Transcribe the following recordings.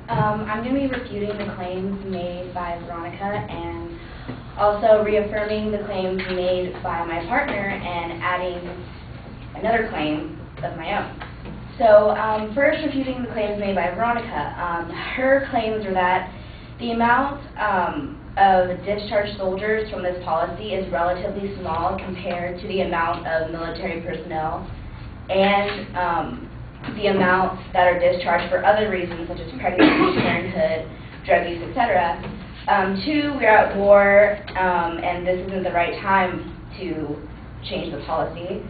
I'm going to be refuting the claims made by Veronica and also reaffirming the claims made by my partner and adding another claim of my own. So first, refuting the claims made by Veronica. Her claims are that the amount of discharged soldiers from this policy is relatively small compared to the amount of military personnel and the amounts that are discharged for other reasons, such as pregnancy, parenthood, drug use, etc. Two, we're at war, and this isn't the right time to change the policy.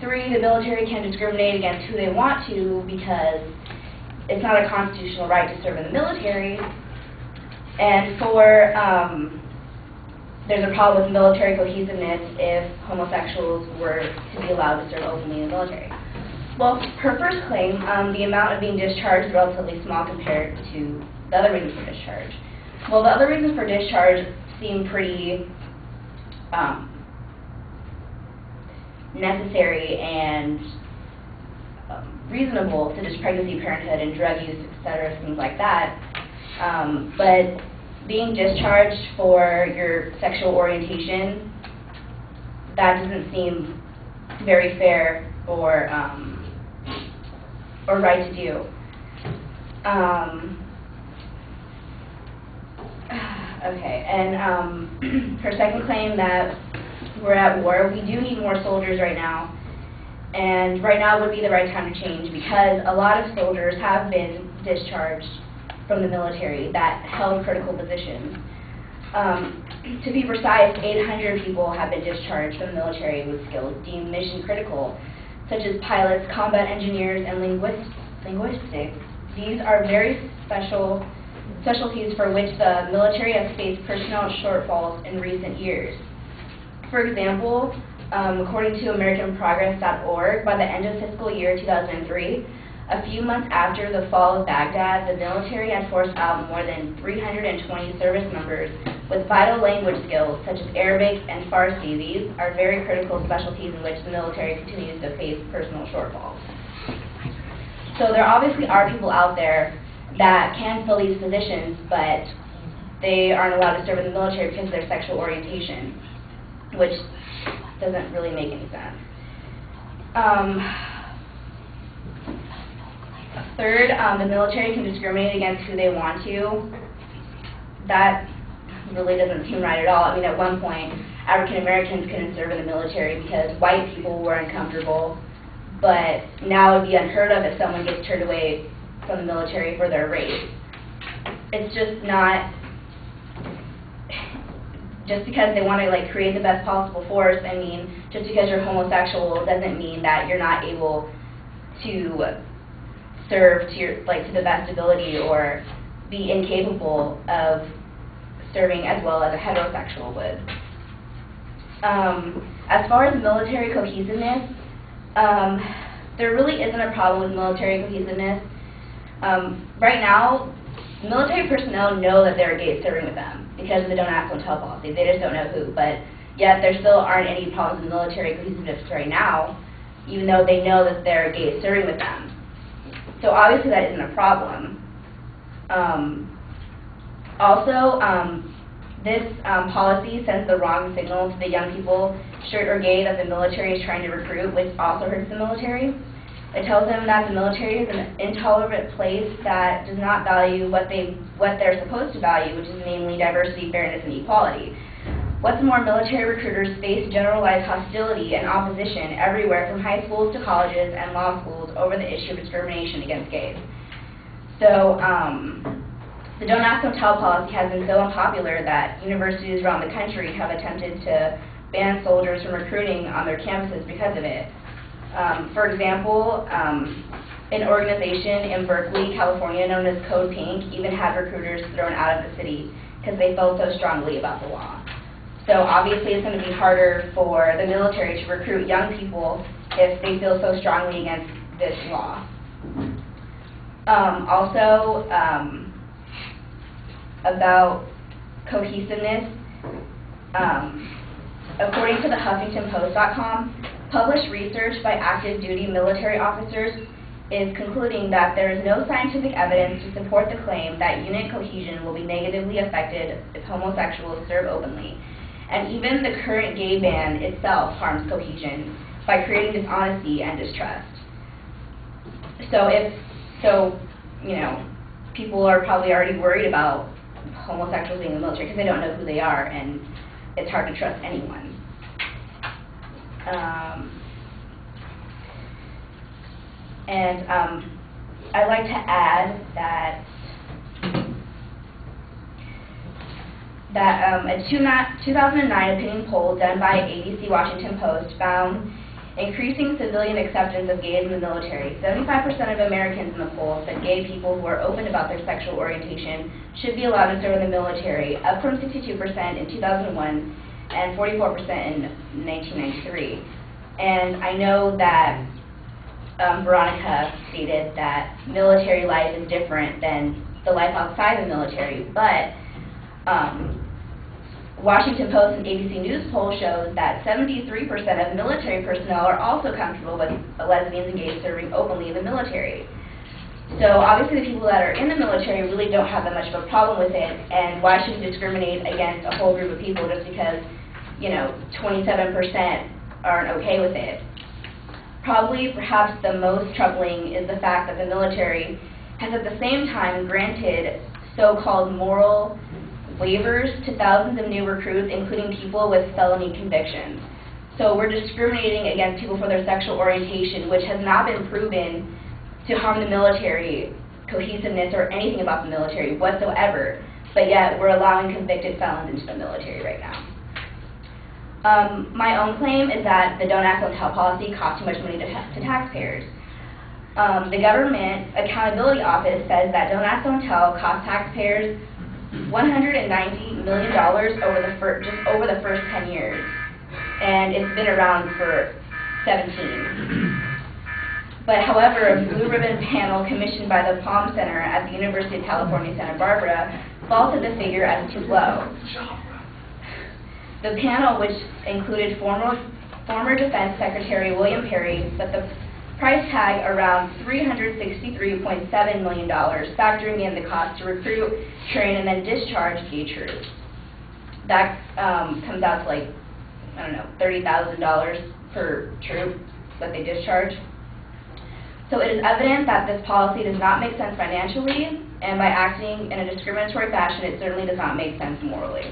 Three, the military can discriminate against who they want to because it's not a constitutional right to serve in the military. And four, there's a problem with military cohesiveness if homosexuals were to be allowed to serve openly in the military. Well, her first claim, the amount of being discharged is relatively small compared to the other reasons for discharge. Well, the other reasons for discharge seem pretty necessary and reasonable, such as pregnancy, parenthood, and drug use, etc., things like that. But being discharged for your sexual orientation, that doesn't seem very fair or right to do. Okay, and her second claim that we're at war. We do need more soldiers right now, and right now would be the right time to change because a lot of soldiers have been discharged from the military that held critical positions. To be precise, 800 people have been discharged from the military with skills deemed mission critical, such as pilots, combat engineers, and linguistics. These are very specialties for which the military has faced personnel shortfalls in recent years. For example, according to AmericanProgress.org, by the end of fiscal year 2003, a few months after the fall of Baghdad, the military had forced out more than 320 service members with vital language skills such as Arabic and Farsi. These are very critical specialties in which the military continues to face personnel shortfalls. So there obviously are people out there that can fill these positions, but they aren't allowed to serve in the military because of their sexual orientation, which doesn't really make any sense. Third, the military can discriminate against who they want to. That really doesn't seem right at all. I mean, at one point, African Americans couldn't serve in the military because white people were uncomfortable, but now it would be unheard of if someone gets turned away from the military for their race. It's just not, just because they want to create the best possible force. I mean, just because you're homosexual doesn't mean that you're not able to serve to the best ability or be incapable of serving as well as a heterosexual would. As far as military cohesiveness, there really isn't a problem with military cohesiveness. Right now, military personnel know that there are gays serving with them because of the Don't Ask, Don't Tell policy. They just don't know who, but yet there still aren't any problems with military cohesiveness right now, even though they know that there are gays serving with them. So obviously that isn't a problem. This policy sends the wrong signal to the young people, straight or gay, that the military is trying to recruit, which also hurts the military. It tells them that the military is an intolerant place that does not value what they're supposed to value, which is namely diversity, fairness, and equality. What's more, military recruiters face generalized hostility and opposition everywhere from high schools to colleges and law schools over the issue of discrimination against gays. So the Don't Ask, Don't Tell policy has been so unpopular that universities around the country have attempted to ban soldiers from recruiting on their campuses because of it. For example, an organization in Berkeley, California, known as Code Pink, even had recruiters thrown out of the city because they felt so strongly about the law. So obviously it's going to be harder for the military to recruit young people if they feel so strongly against this law. About cohesiveness, according to the HuffingtonPost.com, published research by active duty military officers is concluding that there is no scientific evidence to support the claim that unit cohesion will be negatively affected if homosexuals serve openly. And even the current gay ban itself harms cohesion by creating dishonesty and distrust. So people are probably already worried about homosexuals being in the military because they don't know who they are, and it's hard to trust anyone. I'd like to add that a 2009 opinion poll done by ABC Washington Post found increasing civilian acceptance of gays in the military. 75% of Americans in the poll said gay people who are open about their sexual orientation should be allowed to serve in the military, up from 62% in 2001 and 44% in 1993. And I know that Veronica stated that military life is different than the life outside the military, but Washington Post and ABC News poll shows that 73% of military personnel are also comfortable with lesbians and gays serving openly in the military. So obviously the people that are in the military really don't have that much of a problem with it, and why should we discriminate against a whole group of people just because, 27% aren't okay with it? Probably, perhaps the most troubling is the fact that the military has at the same time granted so-called moral waivers to thousands of new recruits, including people with felony convictions. So we're discriminating against people for their sexual orientation, which has not been proven to harm the military cohesiveness or anything about the military whatsoever, but yet we're allowing convicted felons into the military right now. My own claim is that the Don't Ask, Don't Tell policy costs too much money to taxpayers. The Government Accountability Office says that Don't Ask, Don't Tell costs taxpayers $190 million over the first 10 years, and it's been around for 17. But however, a blue ribbon panel commissioned by the Palm Center at the University of California, Santa Barbara, faulted the figure as too low. The panel, which included former Defense Secretary William Perry, set the price tag around $363.7 million, factoring in the cost to recruit, train, and then discharge gay troops. That comes out to like, $30,000 per troop that they discharge. So it is evident that this policy does not make sense financially, and by acting in a discriminatory fashion, it certainly does not make sense morally.